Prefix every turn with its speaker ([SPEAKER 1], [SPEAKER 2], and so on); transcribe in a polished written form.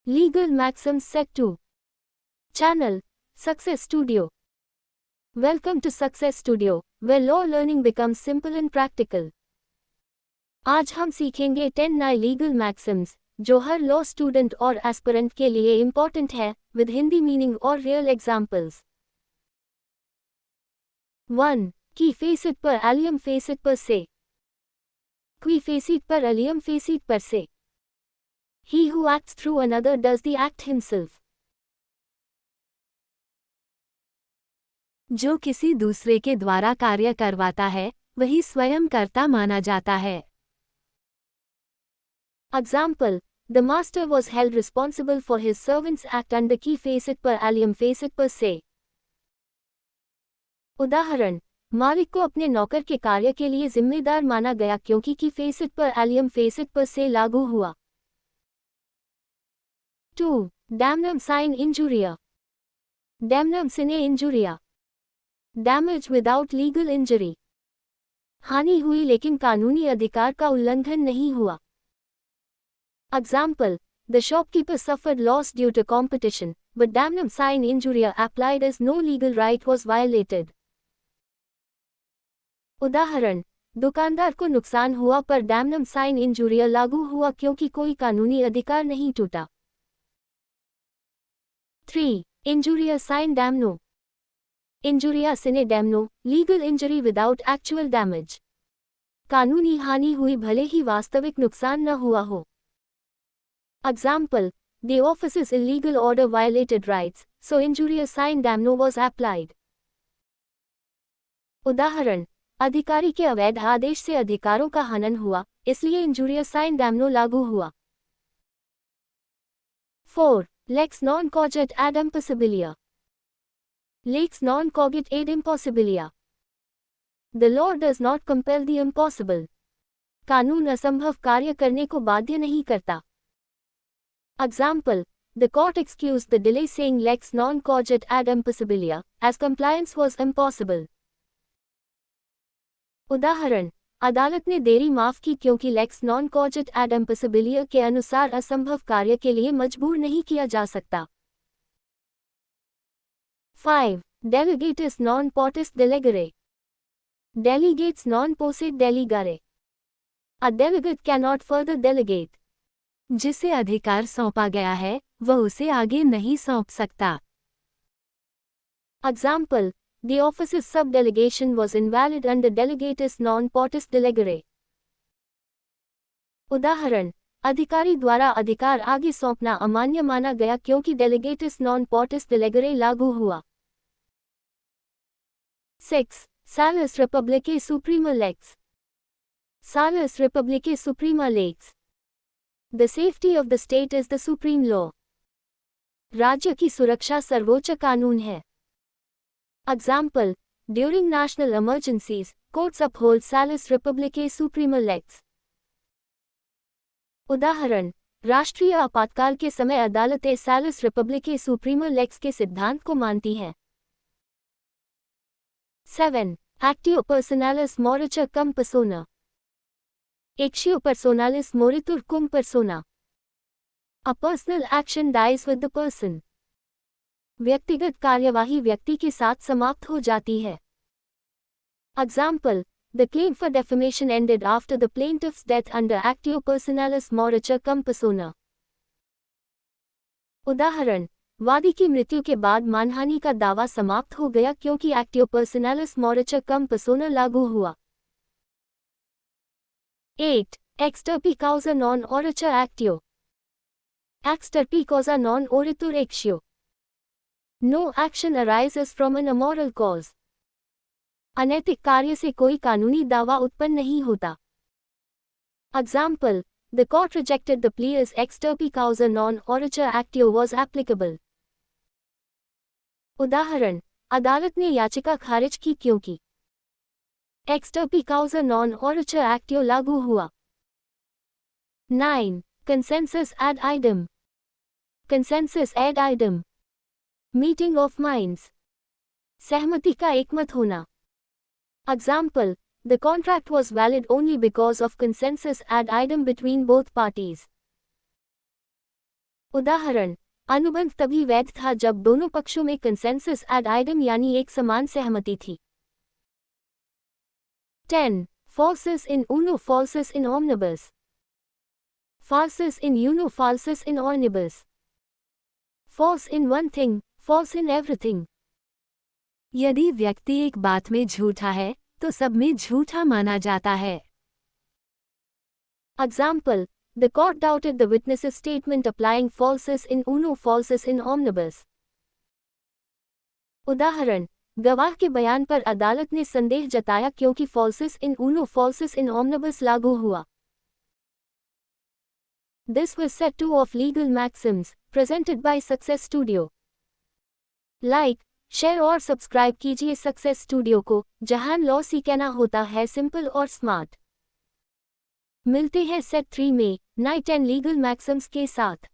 [SPEAKER 1] Legal Maxims Set 2. Channel, Success Studio. Welcome to Success Studio, where law learning becomes simple and practical. आज हम सीखेंगे 10 नए legal Maxim's जो हर law student और aspirant के लिए इम्पॉर्टेंट है, विद हिंदी मीनिंग और real examples. 1. Qui fecit per alium fecit per se. Qui fecit per alium fecit per se. He who acts through another does the act himself. जो किसी दूसरे के द्वारा कार्य करवाता है, वही स्वयं कर्ता माना जाता है। Example: The master was held responsible for his servant's act under qui fecit per alium fecit per se. उदाहरण: मालिक को अपने नौकर के कार्य के लिए जिम्मेदार माना गया क्योंकि qui fecit per alium fecit per se लागू हुआ। 2. Damnum sine injuria. Damnum sine injuria. Damage without legal injury. हानि हुई लेकिन कानूनी अधिकार का उल्लंघन नहीं हुआ। Example: The shopkeeper suffered loss due to competition, but damnum sine injuria applied as no legal right was violated. उदाहरण: दुकानदार को नुकसान हुआ पर damnum sine injuria लागू हुआ क्योंकि कोई कानूनी अधिकार नहीं टूटा। 3. Injuria sine damno. Injuria sine damno, legal injury without actual damage. कानूनी हानि हुई भले ही वास्तविक नुकसान न हुआ हो। Example: The office's illegal order violated rights, so injuria sine damno was applied. उदाहरण: अधिकारी के अवैध आदेश से अधिकारों का हनन हुआ, इसलिए injuria sine damno लागू हुआ। 4. Lex non cogit ad impossibilia. Lex non cogit ad impossibilia. The law does not compel the impossible. कानून असंभव कार्य करने को बाध्य नहीं करता। Example: The court excused the delay saying lex non cogit ad impossibilia, as compliance was impossible. उदाहरण: अदालत ने देरी माफ की क्योंकि लेक्स नॉन कॉजिट एड इम्पॉसिबिलिया के अनुसार असंभव कार्य के लिए मजबूर नहीं किया जा सकता। 5. Delegatus non potest delegare. Delegates non posset delegare. A delegate cannot further delegate. जिसे अधिकार सौंपा गया है, वह उसे आगे नहीं सौंप सकता। Example: The office's sub-delegation was invalid under delegatus non potest delegare. उदाहरण: अधिकारी द्वारा अधिकार आगे सौंपना अमान्य माना गया क्योंकि delegatus non potest delegare लागू हुआ। 6. Salus Republicae Suprema Lex. Salus Republicae Suprema Lex. The safety of the state is the supreme law. राज्य की सुरक्षा सर्वोच्च कानून है। Example: During national emergencies, courts uphold Salus Republicae Suprema Lex. उदाहरण: राष्ट्रीय आपातकाल के समय अदालतें Salus Republicae Suprema Lex के सिद्धांत को मानती हैं। 7. Actio personalis moritur cum persona. Actio personalis moritur cum persona. A personal action dies with the person. व्यक्तिगत कार्यवाही व्यक्ति के साथ समाप्त हो जाती है। Example: The claim for defamation ended after the plaintiff's death under actio personalis moritur cum persona. उदाहरण: वादी की मृत्यु के बाद मानहानि का दावा समाप्त हो गया क्योंकि actio personalis moritur cum persona लागू हुआ। 8. Extirpi causa non oritur actio. Extirpi causa non oritur actio. No action arises from an immoral cause. अनैतिक कार्य से कोई कानूनी दावा उत्पन्न नहीं होता। Example: The court rejected the plea as extirpi causa non oritur actio was applicable. उदाहरण: अदालत ने याचिका खारिज की क्योंकि extirpi causa non oritur actio लागू हुआ। 9. Consensus ad idem. Consensus ad idem. Meeting of minds. सहमति का एकमत होना। Example: The contract was valid only because of consensus ad idem between both parties. उदाहरण, अनुबंध तभी वैध था जब दोनों पक्षों में कंसेंसस एड आइडम यानी एक समान सहमति थी। 10. Falsus in uno falsus in omnibus. Falsus in uno falsus in omnibus. False in one thing, false in everything.
[SPEAKER 2] यदि व्यक्ति एक बात में झूठा है तो सब में झूठा माना जाता है।
[SPEAKER 1] Example, the court doubted the witness's statement applying falsus in uno falsus in omnibus. उदाहरण, गवाह के बयान पर अदालत ने संदेह जताया क्योंकि falsus in uno falsus in omnibus लागू हुआ। This was set 2 of legal maxims, presented by Success Studio. Like, share और सब्सक्राइब कीजिए सक्सेस स्टूडियो को, जहां लॉ सीखना होता है सिंपल और स्मार्ट। मिलते हैं सेट 3 में नए 10 लीगल मैक्सिम्स के साथ।